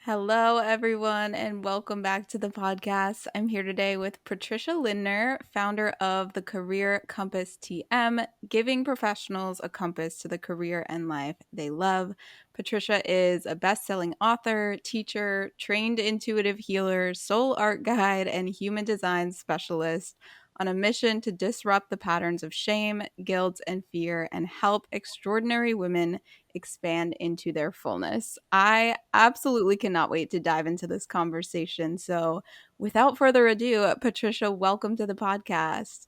Hello, everyone, and welcome back to the podcast. I'm here today with Patricia Lindner, founder of the Career Compass TM, giving professionals a compass to the career and life they love. Patricia is a best selling author, teacher, trained intuitive healer, soul art guide, and human design specialist on a mission to disrupt the patterns of shame, guilt, and fear and help extraordinary women expand into their fullness. I absolutely cannot wait to dive into this conversation. So, without further ado, Patricia, welcome to the podcast.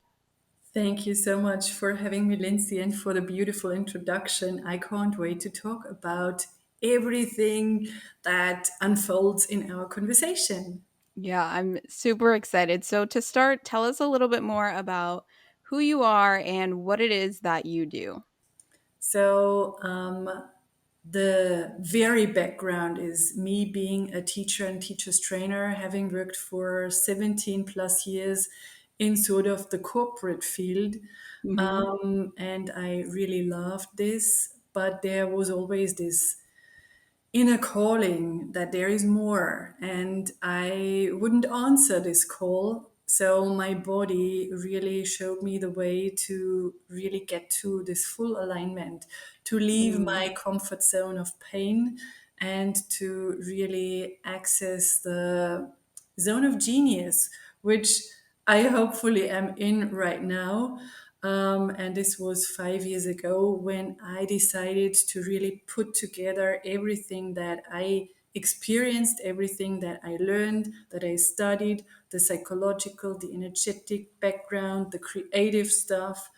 Thank you so much for having me, Lindsay, and for the beautiful introduction. I can't wait to talk about everything that unfolds in our conversation. Yeah, I'm super excited. So, to start, tell us a little bit more about who you are and what it is that you do. So, the very background is me being a teacher and teacher's trainer, having worked for 17 plus years in sort of the corporate field. Hmm. And I really loved this, but there was always this inner calling that there is more, and I wouldn't answer this call. So my body really showed me the way to really get to this full alignment, to leave Mm. my comfort zone of pain and to really access the zone of genius, which I hopefully am in right now. And this was 5 years ago when I decided to really put together everything that I experienced, everything that I learned, that I studied, the psychological, the energetic background, the creative stuff.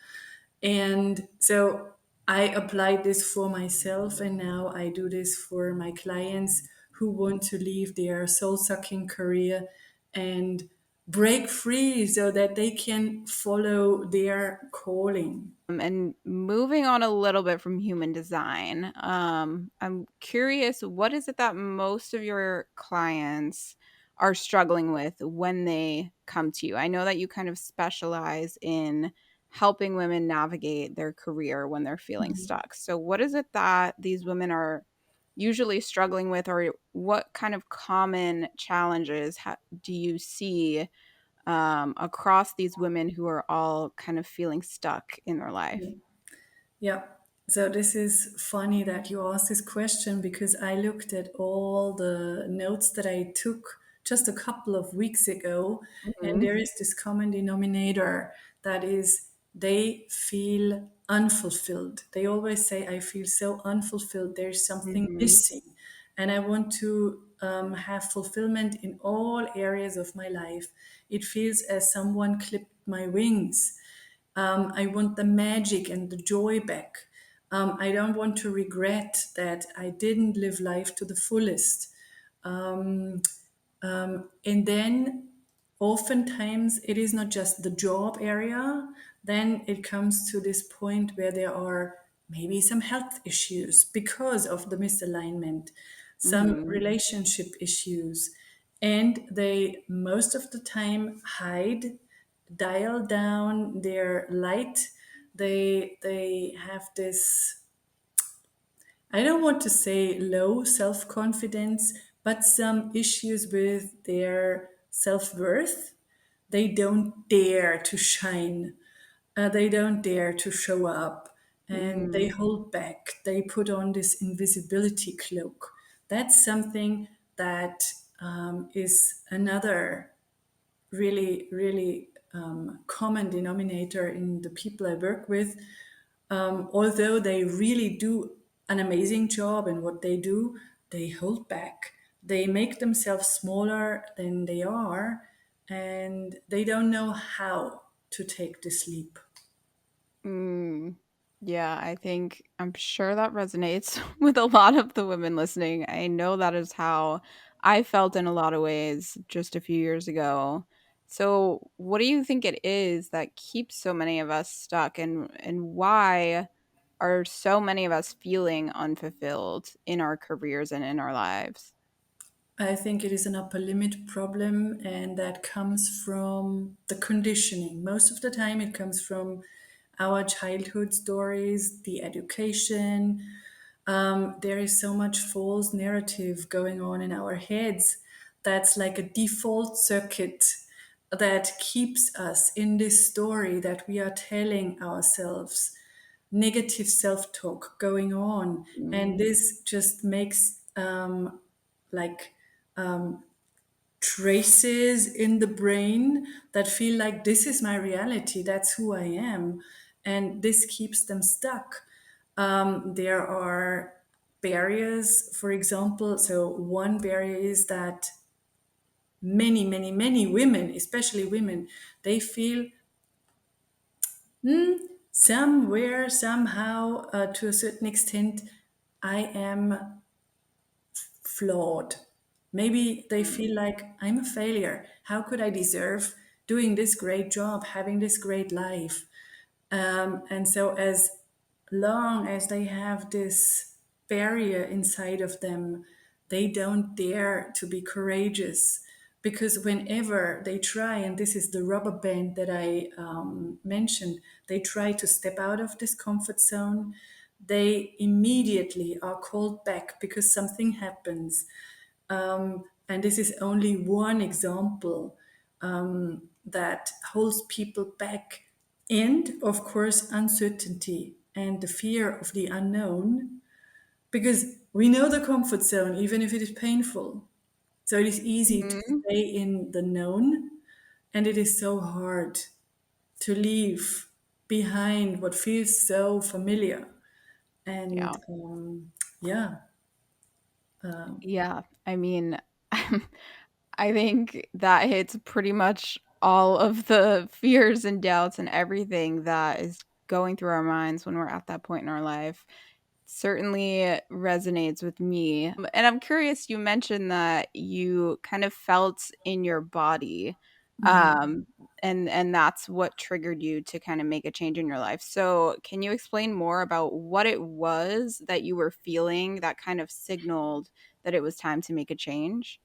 And so I applied this for myself, and now I do this for my clients who want to leave their soul sucking career and break free so that they can follow their calling. And moving on a little bit from human design, I'm curious, what is it that most of your clients are struggling with when they come to you? I know that you kind of specialize in helping women navigate their career when they're feeling stuck. So, what is it that these women are usually struggling with, or what kind of common challenges do you see across these women who are all kind of feeling stuck in their life? Yeah. So this is funny that you asked this question because I looked at all the notes that I took just a couple of weeks ago, and Mhm. there is this common denominator that is they feel unfulfilled. They always say, I feel so unfulfilled. There's something Mhm. missing. And I want to have fulfillment in all areas of my life. It feels as someone clipped my wings. I want the magic and the joy back. I don't want to regret that I didn't live life to the fullest. Um, and then oftentimes it is not just the job area, then it comes to this point where there are maybe some health issues because of the misalignment, some Mhm. relationship issues, and they most of the time hide, dial down their light. They have this, I don't want to say low self confidence, but some issues with their self worth. They don't dare to shine, they don't dare to show up, and they Mhm. hold back. They put on this invisibility cloak. That's something that is another really common denominator in the people I work with. Although they really do an amazing job in what they do, they hold back. They make themselves smaller than they are, and they don't know how to take this leap. Mm. Yeah, I'm sure that resonates with a lot of the women listening. I know that is how I felt in a lot of ways just a few years ago. So, what do you think it is that keeps so many of us stuck, and why are so many of us feeling unfulfilled in our careers and in our lives? I think it is an upper limit problem, and that comes from the conditioning. Most of the time, it comes from our childhood stories, the education, There is so much false narrative going on in our heads that's like a default circuit that keeps us in this story that we are telling ourselves, negative self-talk going on, and Mm, this just makes like traces in the brain that feel like this is my reality, that's who I am, and this keeps them stuck. There are barriers, for example. So, one barrier is that many women, especially women, they feel somewhere, somehow, to a certain extent, I am flawed. Maybe they mm, feel like I'm a failure. How could I deserve doing this great job, having this great life? And so, as long as they have this barrier inside of them, they don't dare to be courageous. Because whenever they try, and this is the rubber band that I mentioned, they try to step out of this comfort zone, they immediately are called back because something happens. And this is only one example that holds people back. And of course, uncertainty and the fear of the unknown, because we know the comfort zone, even if it is painful. So it is easy to mm. stay in the known, and it is so hard to leave behind what feels so familiar. And Yeah. yeah, Yeah. I mean, I think that hits pretty much all of the fears and doubts and everything that is going through our minds when we're at that point in our life. Certainly resonates with me. And I'm curious, you mentioned that you kind of felt in your body, um, and that's what triggered you to kind of make a change in your life. So, can you explain more about what it was that you were feeling that kind of signaled that it was time to make a change?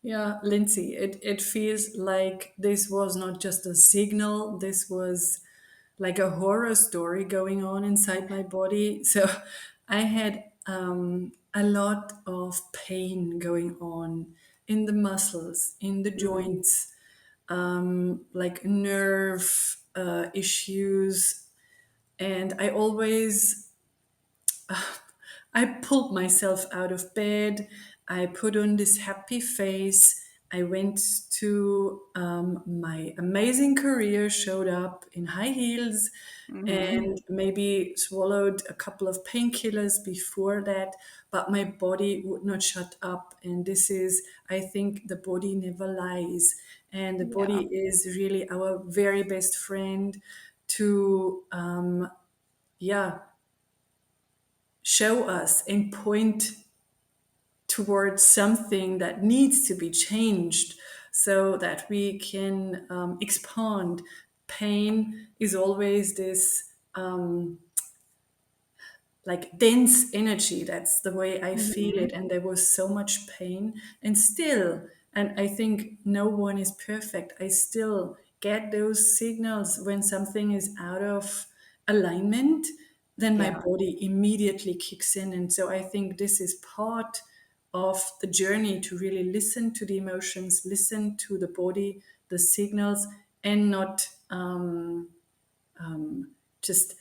yeah, Lindsay, it feels like this was not just a signal, this was like a horror story going on inside my body. So I had a lot of pain going on in the muscles, in the Mm, joints, like nerve issues. And I pulled myself out of bed. I put on this happy face. I went to my amazing career, showed up in high heels, mhm. and maybe swallowed a couple of painkillers before that. But my body would not shut up. And this is, I think, the body never lies. And the Yeah, body is really our very best friend to, yeah, show us and point towards something that needs to be changed so that we can expand. Pain is always this like dense energy. That's the way I feel mhm. it. And there was so much pain. And still, and I think no one is perfect, I still get those signals when something is out of alignment, then my Yeah, body immediately kicks in. And so I think this is part of the journey to really listen to the emotions, listen to the body, the signals, and not just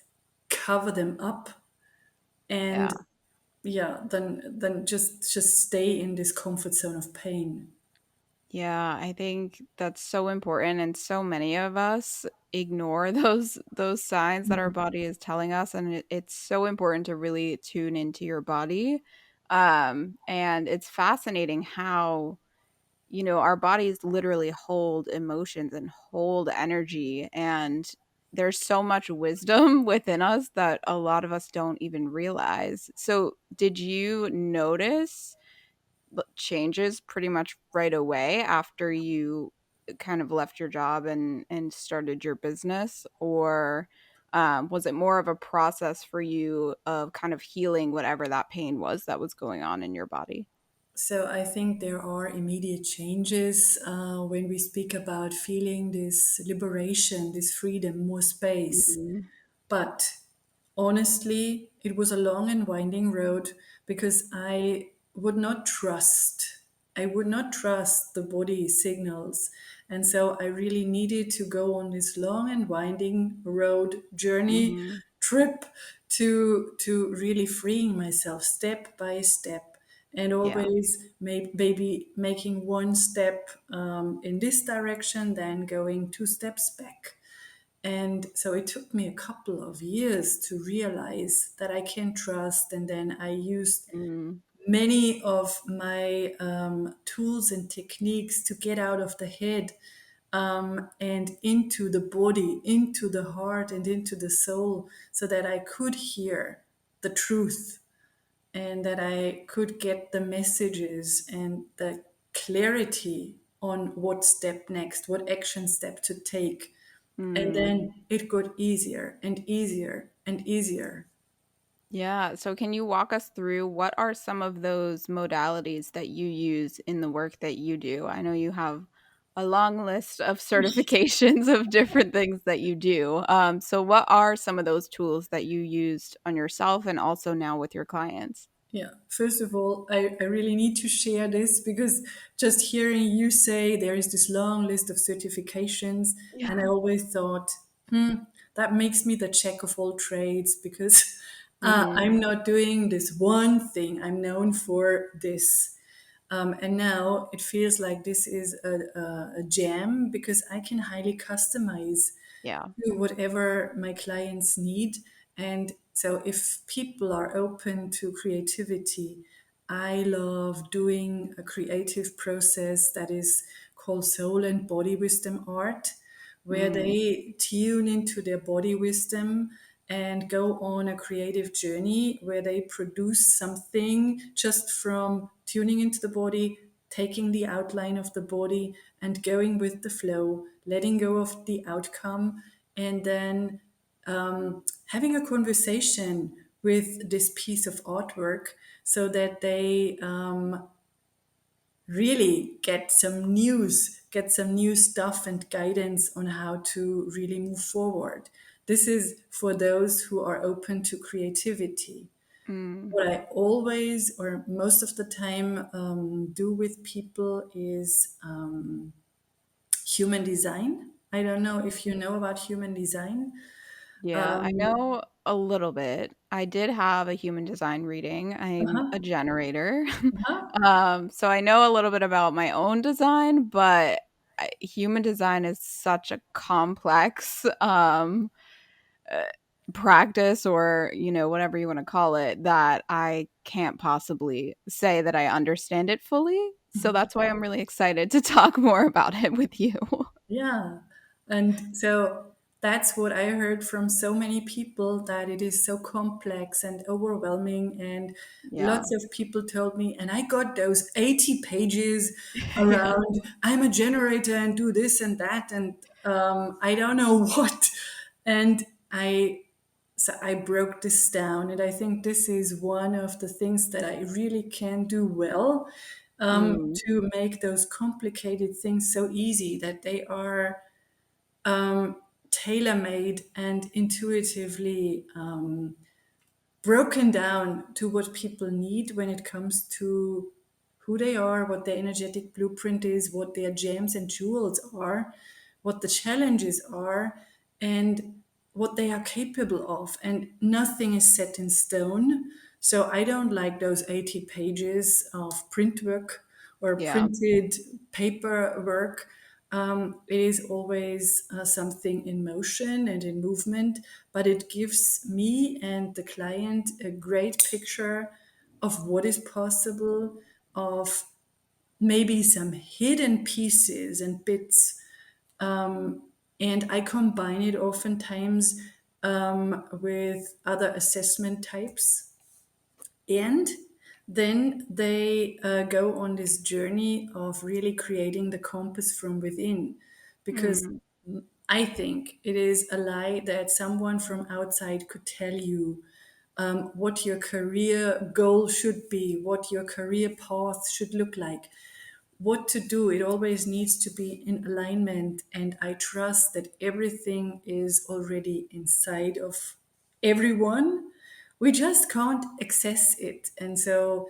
cover them up. And yeah. yeah, then just stay in this comfort zone of pain. Yeah, I think that's so important, and so many of us ignore those signs that our body is telling us, and it's so important to really tune into your body. And it's fascinating how, our bodies literally hold emotions and hold energy, and there's so much wisdom within us that a lot of us don't even realize. So, did you notice changes pretty much right away after you kind of left your job and started your business, or was it more of a process for you of kind of healing whatever that pain was that was going on in your body? So I think there are immediate changes when we speak about feeling this liberation, this freedom, more space. Mhm. But honestly, it was a long and winding road because would not trust. I would not trust the body signals. And so I really needed to go on this long and winding road journey Mhm. trip to really freeing myself step by step, and Yeah. always maybe making one step in this direction, then going two steps back. And so it took me a couple of years to realize that I can trust. And then I used Mm. many of my tools and techniques to get out of the head and into the body, into the heart, and into the soul, so that I could hear the truth and that I could get the messages and the clarity on what step next, what action step to take. And Mm. then it got easier and easier and easier. Yeah. So, can you walk us through what are some of those modalities that you use in the work that you do? I know you have a long list of certifications of different things that you do. So, what are some of those tools that you used on yourself and also now with your clients? Yeah, first of all, I really need to share this because just hearing you say there is this long list of certifications, and I Yeah. always thought, that makes me the jack of all trades because Hmm. I'm not doing this one thing. I'm known for this. And now it feels like this is a jam because I can highly customize Yeah. to whatever my clients need. And so if people are open to creativity, I love doing a creative process that is called soul and body wisdom art, where Mm. they tune into their body wisdom and go on a creative journey where they produce something just from tuning into the body, taking the outline of the body and going with the flow, letting go of the outcome, and then having a conversation with this piece of artwork so that they really get some new stuff and guidance on how to really move forward. This is for those who are open to creativity. Mm. What I always or most of the time do with people is human design. I don't know if you know about human design. Yeah, I Um, know a little bit. I did have a human design reading. I'm a uh-huh, generator. uh-huh. So I know a little bit about my own design, but human design is such a complex uh, practice or, whatever you want to call it, that I can't possibly say that I understand it fully. So that's why I'm really excited to talk more about it with you. Yeah. And so that's what I heard from so many people, that it is so complex and overwhelming. And Yeah. lots of people told me, and I got those 80 pages around, I'm a generator and do this and that. And I don't know what. And I broke this down, and I think this is one of the things that I really can do well, Mm, to make those complicated things so easy that they are tailor made and intuitively broken down to what people need when it comes to who they are, what their energetic blueprint is, what their gems and jewels are, what the challenges are, and what they are capable of. And nothing is set in stone. So I don't like those 80 pages of print work or yeah. printed paper work. It is always something in motion and in movement, but it gives me and the client a great picture of what is possible, of maybe some hidden pieces and bits. And I combine it oftentimes with other assessment types, and then they go on this journey of really creating the compass from within. Because Mm, I think it is a lie that someone from outside could tell you what your career goal should be, what your career path should look like, what to do. It always needs to be in alignment. And I trust that everything is already inside of everyone. We just can't access it. And so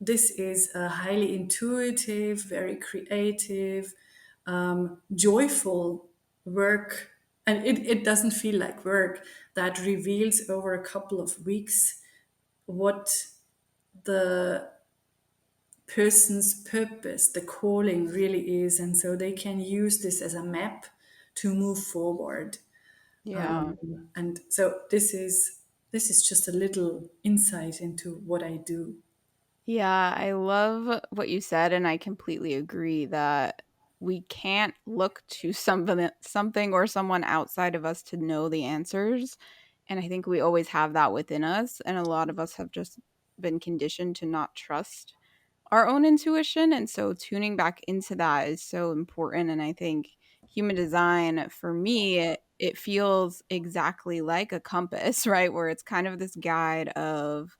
this is a highly intuitive, very creative, joyful work. And it doesn't feel like work, that reveals over a couple of weeks what the person's purpose, the calling really is. And so they can use this as a map to move forward. Yeah. And so this is just a little insight into what I do. Yeah, I love what you said, and I completely agree that we can't look to something or someone outside of us to know the answers. And I think we always have that within us, and a lot of us have just been conditioned to not trust our own intuition. And so tuning back into that is so important. And I think human design for me, it feels exactly like a compass, right? Where it's kind of this guide of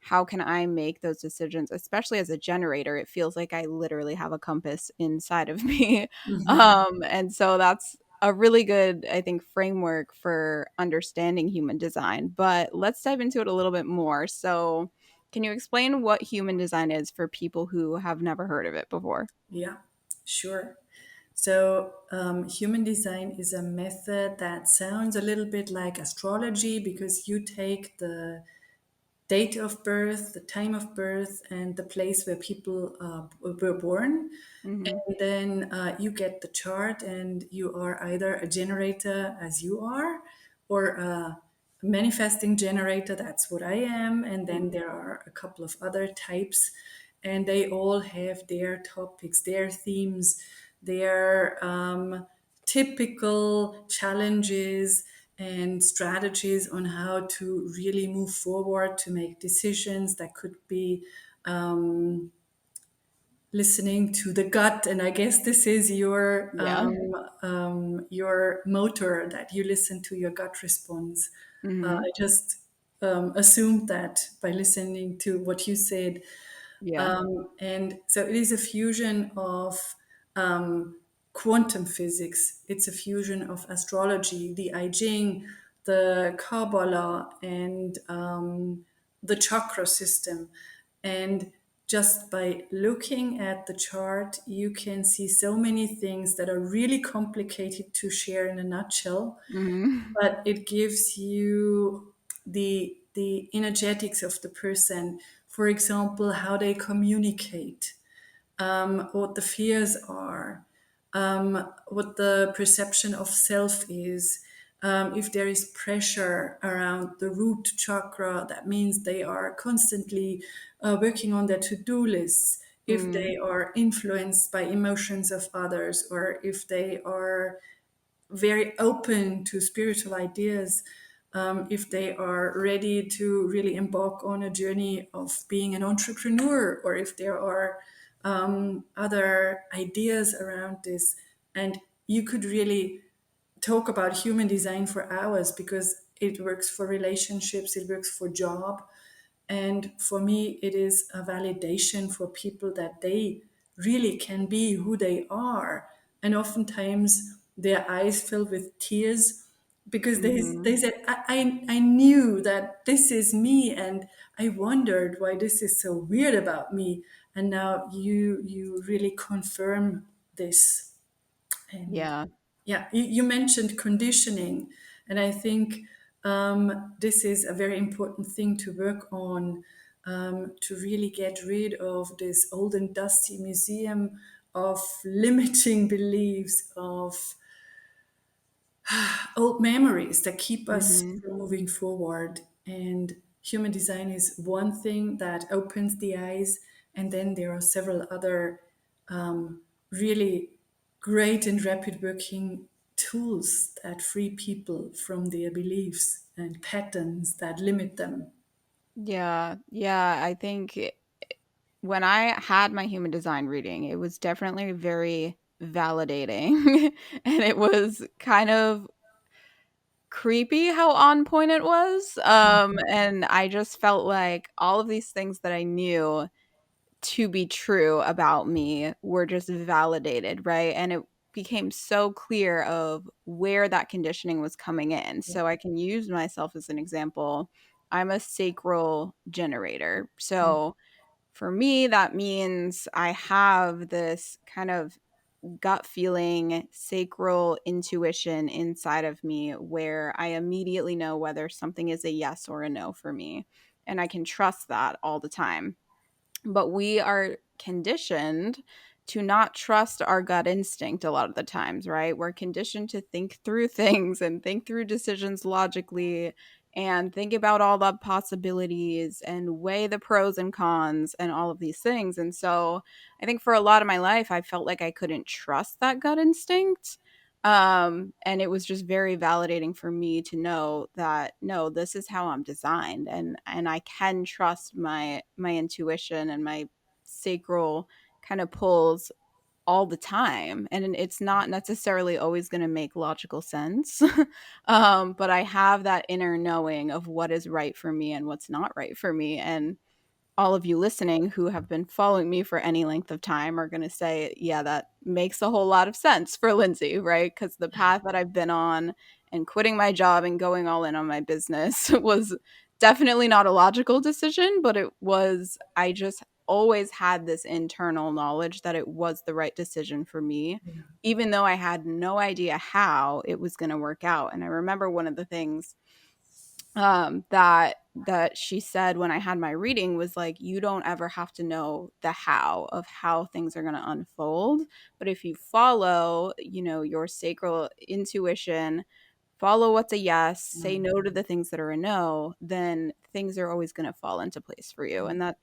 how can I make those decisions, especially as a generator. It feels like I literally have a compass inside of me. And so that's a really good, I think, framework for understanding human design. But let's dive into it a little bit more. So, can you explain what human design is for people who have never heard of it before? Yeah, sure. So, human design is a method that sounds a little bit like astrology because you take the date of birth, the time of birth, and the place where people were born. Mhm. And then you get the chart, and you are either a generator, as you are, or a manifesting generator. That's what I am. And then there are a couple of other types, and they all have their topics, their themes, their typical challenges and strategies on how to really move forward to make decisions that could be listening to the gut. And I guess this is Yeah. your motor, that you listen to your gut response. Mhm. I just assumed that by listening to what you said. Yeah. And so it is a fusion of quantum physics, it's a fusion of astrology, the I Ching, the Kabbalah, and the chakra system. And just by looking at the chart, you can see so many things that are really complicated to share in a nutshell, Mhm. but it gives you the energetics of the person. For example, how they communicate, what the fears are, what the perception of self is. If there is pressure around the root chakra, that means they are constantly working on their to-do lists. If Mhm. they are influenced by emotions of others, or if they are very open to spiritual ideas, if they are ready to really embark on a journey of being an entrepreneur, or if there are other ideas around this. And you could really talk about human design for hours because it works for relationships, it works for job. And for me, it is a validation for people that they really can be who they are. And oftentimes their eyes fill with tears because they Mhm. said, I knew that this is me, and I wondered why this is so weird about me. And now you really confirm this. And Yeah. yeah, you mentioned conditioning, and I think this is a very important thing to work on, to really get rid of this old and dusty museum of limiting beliefs, of old memories that keep us Mhm. from moving forward. And human design is one thing that opens the eyes, and then there are several other really great and rapid working tools that free people from their beliefs and patterns that limit them. Yeah. Yeah, I think when I had my human design reading, it was definitely very validating. And it was kind of creepy how on point it was. And I just felt like all of these things that I knew to be true about me were just validated, right? And became so clear of where that conditioning was coming in. Yeah. So I can use myself as an example. I'm a sacral generator. Yeah. So for me, that means I have this kind of gut feeling, sacral intuition inside of me where I immediately know whether something is a yes or a no for me. And I can trust that all the time. But we are conditioned to not trust our gut instinct a lot of the times, right? We're conditioned to think through things and think through decisions logically and think about all the possibilities and weigh the pros and cons and all of these things. And so I think for a lot of my life, I felt like I couldn't trust that gut instinct. And it was just very validating for me to know that no, this is how I'm designed, and I can trust my intuition and my sacral kind of pulls all the time, and it's not necessarily always going to make logical sense. But I have that inner knowing of what is right for me and what's not right for me. And all of you listening who have been following me for any length of time are going to say, yeah, that makes a whole lot of sense for Lindsay, right? Because the path that I've been on and quitting my job and going all in on my business was definitely not a logical decision, but it was, I just always had this internal knowledge that it was the right decision for me, Yeah. even though I had no idea how it was going to work out. And I remember one of the things that she said when I had my reading was like, you don't ever have to know the how of how things are going to unfold, but if you follow, your sacral intuition, follow what's a yes, say Mm. no to the things that are a no, then things are always going to fall into place for you. And that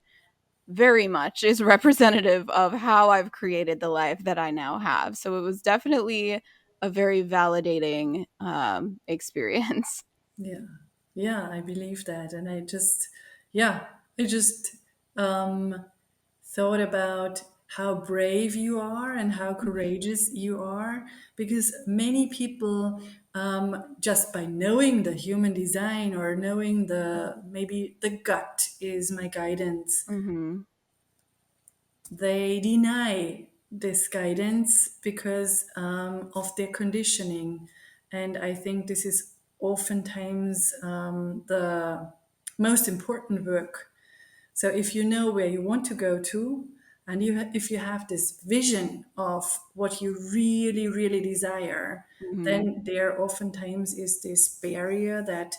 very much is representative of how I've created the life that I now have. So it was definitely a very validating experience. Yeah. Yeah, I believe that. And yeah, I just um, thought about how brave you are and how courageous you are, because many people, just by knowing the human design or knowing maybe the gut is my guidance, Hmm. they deny this guidance because of their conditioning. And I think this is oftentimes the most important work. So if you know where you want to go to, and if you have this vision of what you really, really desire, Hmm. then there oftentimes is this barrier that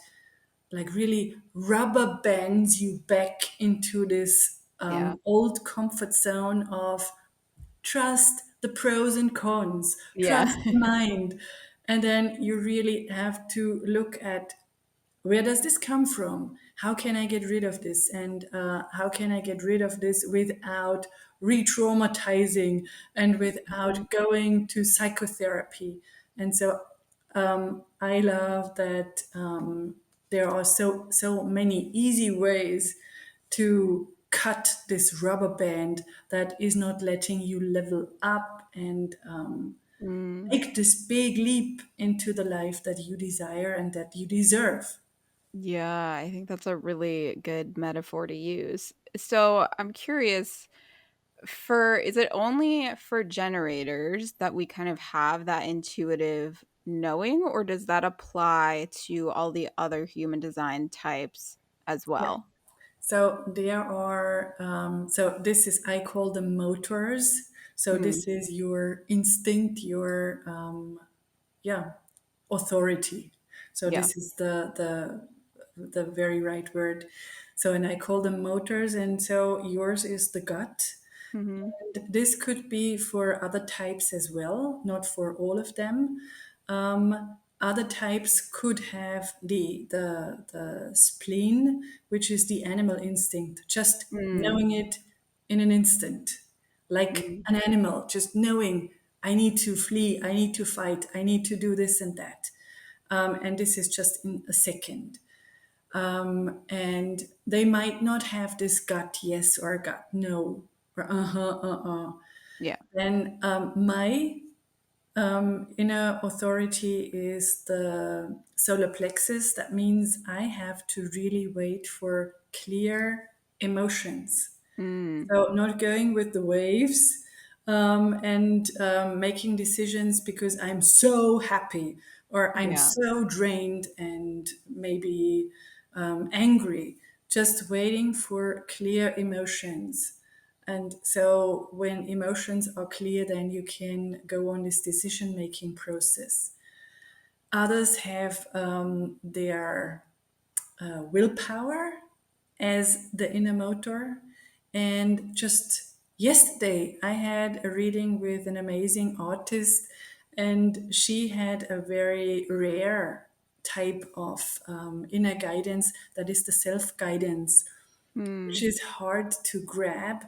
like really rubber bands you back into this Yeah. old comfort zone of trust the pros and cons, Yeah. trust the mind. And then you really have to look at where does this come from? How can I get rid of this? And how can I get rid of this without re traumatizing and Mhm. without going to psychotherapy? And so I love that there are so many easy ways to cut this rubber band that is not letting you level up and Mm. make this big leap into the life that you desire and that you deserve. Yeah, I think that's a really good metaphor to use. So I'm curious, is it only for generators that we kind of have that intuitive knowing, or does that apply to all the other human design types as Yeah. well? So there are, so this is, I call them motors. So Mm. this is your instinct, your, yeah, authority. So Yeah. this is the very right word. So, and I call them motors. And so yours is the gut. Hmm. This could be for other types as well, not for all of them. Other types could have the spleen, which is the animal instinct, just Mm. knowing it in an instant, like Mm. an animal, just knowing I need to flee, I need to fight, I need to do this and that. And this is just in a second. And they might not have this gut yes or gut no or Yeah. then my inner authority is the solar plexus. That means I have to really wait for clear emotions. Mm. So not going with the waves, and making decisions because I'm so happy or I'm Yeah. so drained and maybe angry, just waiting for clear emotions. And so when emotions are clear, then you can go on this decision making process. Others have their willpower as the inner motor. And just yesterday, I had a reading with an amazing artist, and she had a very rare type of inner guidance that is the self guidance, which Mm. is hard to grab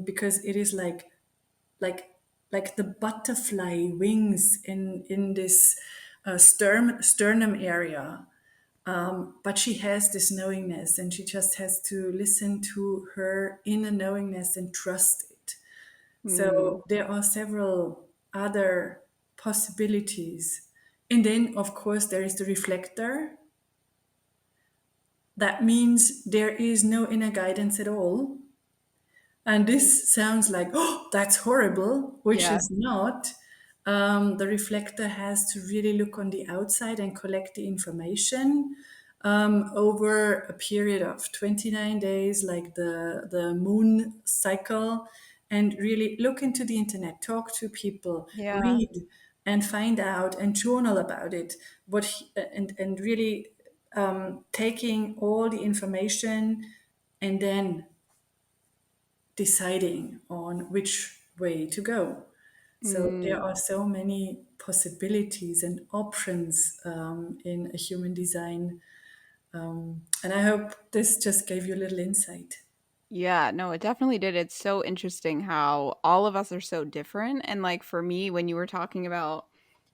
because it is like like the butterfly wings in this sternum area, but she has this knowingness and she just has to listen to her inner knowingness and trust it. Mm. So there are several other possibilities. And then, of course, there is the reflector. That means there is no inner guidance at all. And this sounds like, oh, that's horrible, which Yeah. is not. The reflector has to really look on the outside and collect the information over a period of 29 days, like the moon cycle, and really look into the internet, talk to people, Yeah. read, and find out and journal about it. And really taking all the information and then deciding on which way to go. So there Mm. are so many possibilities and options in a human design. And I hope this just gave you a little insight. Yeah, no, it definitely did. It's so interesting how all of us are so different. And like for me, when you were talking about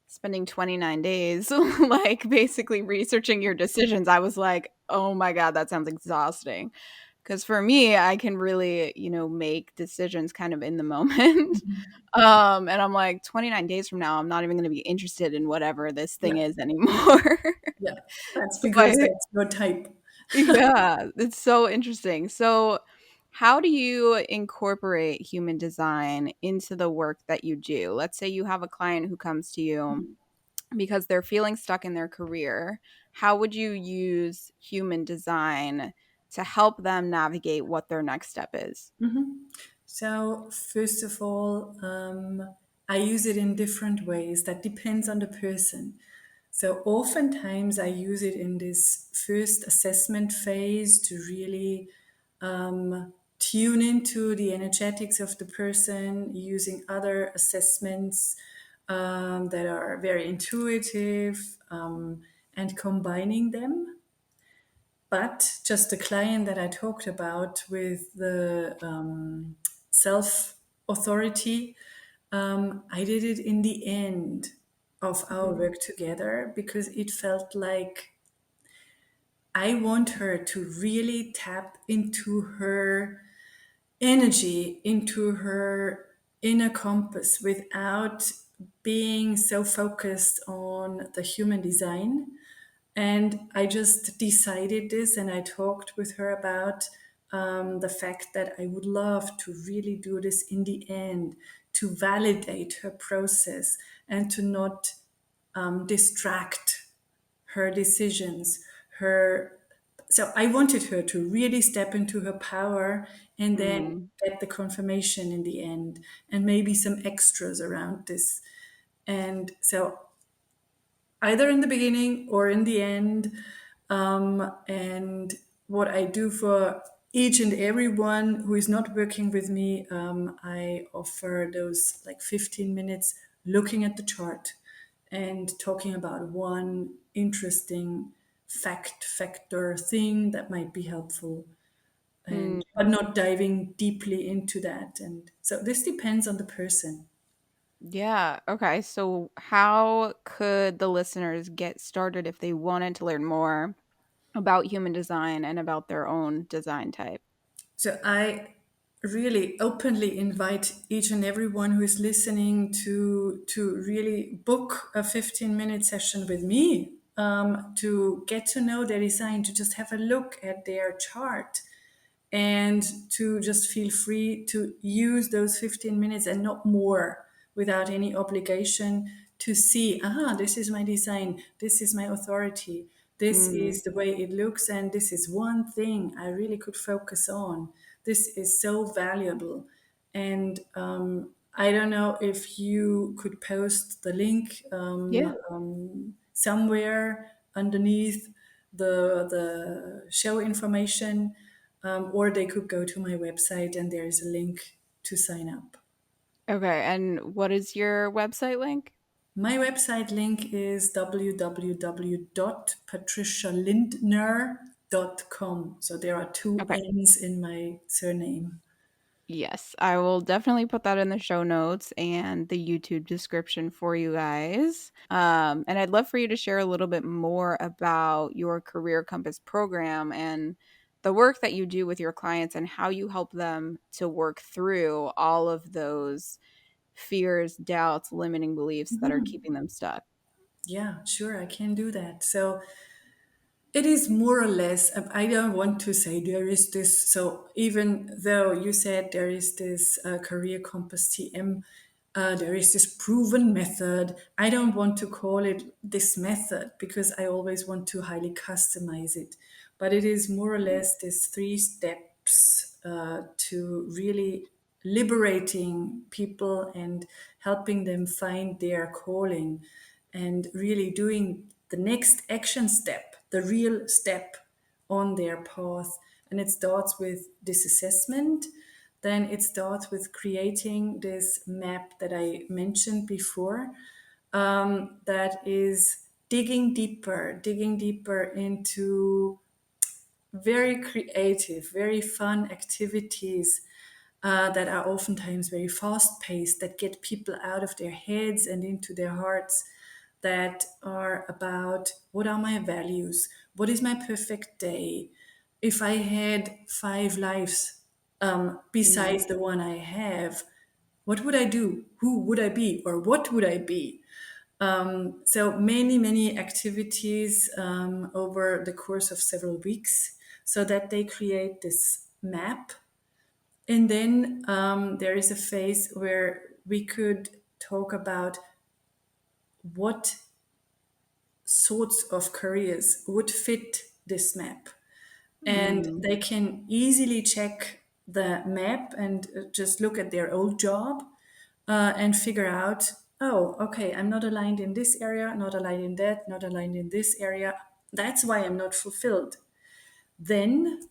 spending 29 days, like basically researching your decisions, I was like, oh my God, that sounds exhausting. Because for me, I can really, make decisions kind of in the moment. And I'm like, 29 days from now, I'm not even going to be interested in whatever this thing Yeah, is anymore. yeah. That's because But that's your type. yeah, it's so interesting. So, how do you incorporate human design into the work that you do? Let's say you have a client who comes to you because they're feeling stuck in their career. How would you use human design to help them navigate what their next step is? So, first of all, I use it in different ways. That depends on the person. So, oftentimes, I use it in this first assessment phase to really tune into the energetics of the person using other assessments that are very intuitive and combining them. But just the client that I talked about with the self authority, I did it in the end of our Mm. work together because it felt like I want her to really tap into her energy, into her inner compass without being so focused on the human design. And I just decided this and I talked with her about the fact that I would love to really do this in the end, to validate her process and to not distract her decisions, her. So I wanted her to really step into her power and then Mm. get the confirmation in the end and maybe some extras around this. And so either in the beginning or in the end. And what I do for each and every one who is not working with me, I offer those like 15 minutes looking at the chart and talking about one interesting factor thing that might be helpful, and Mm. but not diving deeply into that. And so this depends on the person. Yeah. Okay. So, how could the listeners get started if they wanted to learn more about human design and about their own design type? So I really openly invite each and everyone who is listening to really book a 15-minute session with me to get to know their design, to just have a look at their chart and to just feel free to use those 15 minutes and not more, without any obligation, to see, this is my design, this is my authority, this Mm. is the way it looks, and this is one thing I really could focus on. This is so valuable. And I don't know if you could post the link Yeah. somewhere underneath the show information, or they could go to my website and there is a link to sign up. Okay. And what is your website link? My website link is www.patricialindner.com. So there are two Okay. N's in my surname. Yes, I will definitely put that in the show notes and the YouTube description for you guys. And I'd love for you to share a little bit more about your Career Compass program and the work that you do with your clients and how you help them to work through all of those fears, doubts, limiting beliefs that are keeping them stuck. Yeah, sure, I can do that. So it is more or less, I don't want to say there is this, so even though you said there is this Career Compass TM, there is this proven method, I don't want to call it this method because I always want to highly customize it. But it is more or less this three steps to really liberating people and helping them find their calling, and really doing the next action step, the real step on their path. And it starts with this assessment. Then it starts with creating this map that I mentioned before, that is digging deeper into very creative, very fun activities that are oftentimes very fast paced, that get people out of their heads and into their hearts, that are about what are my values? What is my perfect day? If I had 5 lives Mm. besides the one I have, what would I do? Who would I be? Or what would I be? So many activities over the course of several weeks, so that they create this map. And then there is a phase where we could talk about what sorts of careers would fit this map. And Mm. they can easily check the map and just look at their old job and figure out, oh, okay, I'm not aligned in this area, not aligned in that, not aligned in this area. That's why I'm not fulfilled. Then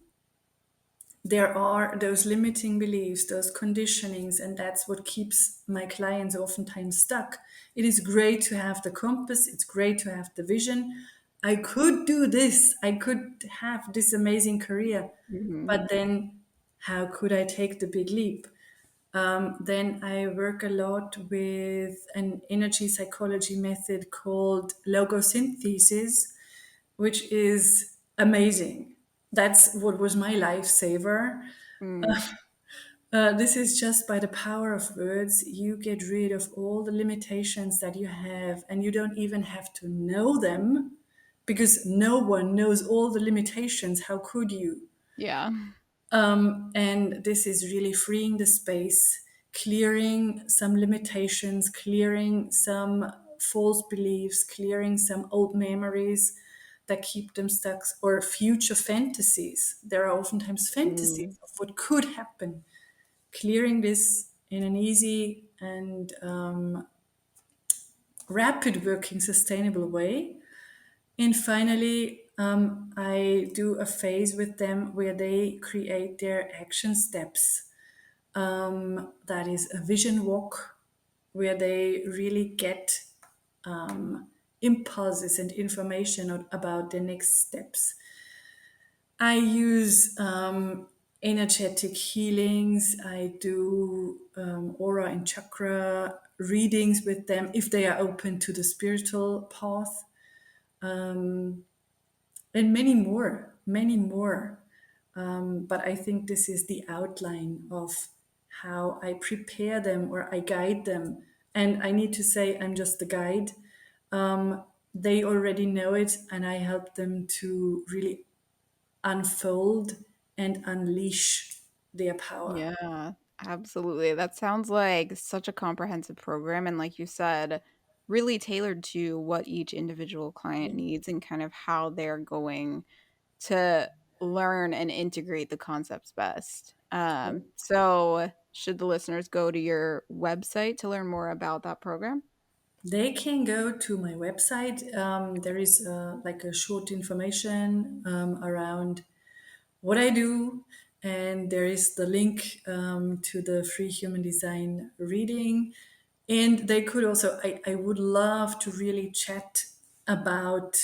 there are those limiting beliefs, those conditionings, and that's what keeps my clients oftentimes stuck. It is great to have the compass, it's great to have the vision. I could do this, I could have this amazing career, Mhm. but then how could I take the big leap? Then I work a lot with an energy psychology method called logosynthesis, which is amazing. That's what was my lifesaver. Mm. This is just by the power of words, you get rid of all the limitations that you have, and you don't even have to know them because no one knows all the limitations. How could you? Yeah. And this is really freeing the space, clearing some limitations, clearing some false beliefs, clearing some old memories that keep them stuck, or future fantasies. There are oftentimes Mm. fantasies of what could happen. Clearing this in an easy and rapid working, sustainable way. And finally, I do a phase with them where they create their action steps. That is a vision walk where they really get impulses and information about the next steps. I use energetic healings. I do aura and chakra readings with them if they are open to the spiritual path, and many more, many more. But I think this is the outline of how I prepare them or I guide them. And I need to say, I'm just the guide. They already know it, and I help them to really unfold and unleash their power. Yeah, absolutely. That sounds like such a comprehensive program. And like you said, really tailored to what each individual client Yeah. needs and kind of how they're going to learn and integrate the concepts best. So, should the listeners go to your website to learn more about that program? They can go to my website. There is like a short information around what I do, and there is the link to the free human design reading. And they could also, I would love to really chat about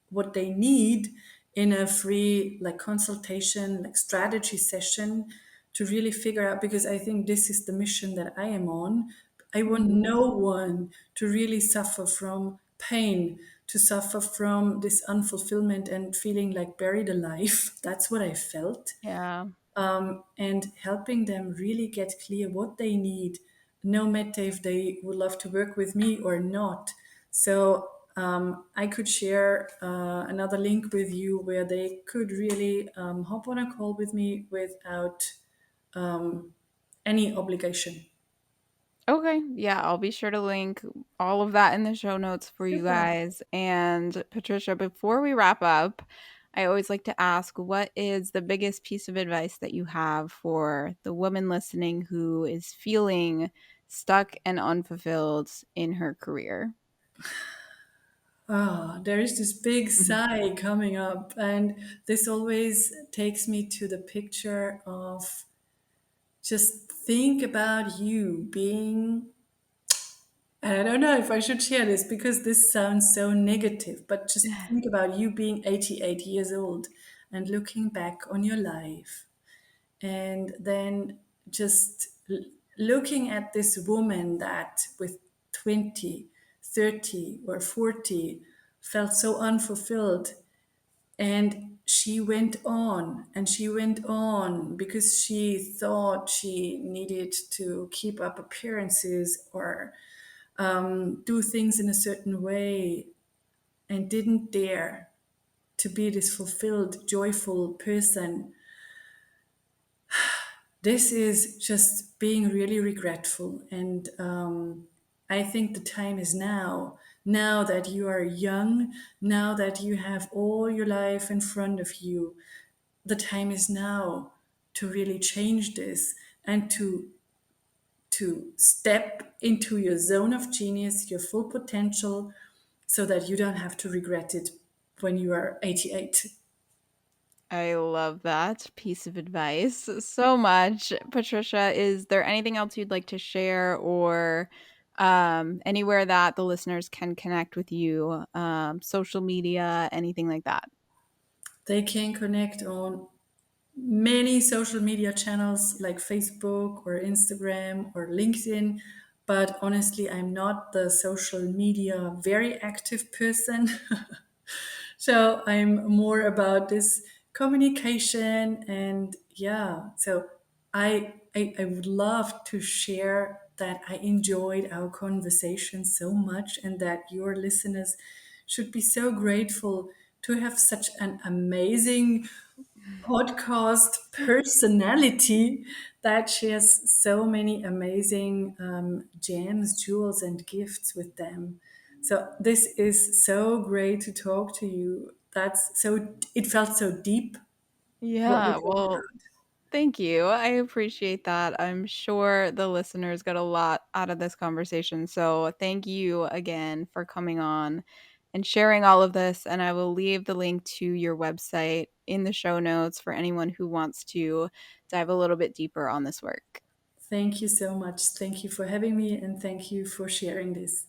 what they need in a free like consultation, like strategy session to really figure out, because I think this is the mission that I am on. I want Mhm. no one to really suffer from pain, to suffer from this unfulfillment and feeling like buried alive. That's what I felt. Yeah. And helping them really get clear what they need, no matter if they would love to work with me or not. So I could share another link with you where they could really hop on a call with me without any obligation. Okay. Yeah, I'll be sure to link all of that in the show notes for you Super. guys. And Patricia, before we wrap up, I always like to ask, what is the biggest piece of advice that you have for the woman listening who is feeling stuck and unfulfilled in her career? Ah, there is this big Mhm. sigh coming up, and this always takes me to the picture of just think about you being, and I don't know if I should share this because this sounds so negative, but just think about you being 88 years old and looking back on your life. And then just looking at this woman that with 20, 30, or 40 felt so unfulfilled. And she went on and she went on because she thought she needed to keep up appearances or do things in a certain way, and didn't dare to be this fulfilled, joyful person. This is just being really regretful. And I think the time is now. Now that you are young, now that you have all your life in front of you, the time is now to really change this and to step into your zone of genius, your full potential, so that you don't have to regret it when you are 88. I love that piece of advice so much. Patricia, is there anything else you'd like to share or anywhere that the listeners can connect with you, social media, anything like that? They can connect on many social media channels like Facebook or Instagram or LinkedIn. But honestly, I'm not the social media very active person. So I'm more about this communication. And yeah, so I would love to share that I enjoyed our conversation so much, and that your listeners should be so grateful to have such an amazing podcast personality that shares so many amazing gems, jewels, and gifts with them. So this is so great to talk to you. That's so, it felt so deep what we Yeah, talked well, about. thank you. I appreciate that. I'm sure the listeners got a lot out of this conversation. So, thank you again for coming on and sharing all of this. And I will leave the link to your website in the show notes for anyone who wants to dive a little bit deeper on this work. Thank you so much. Thank you for having me, and thank you for sharing this.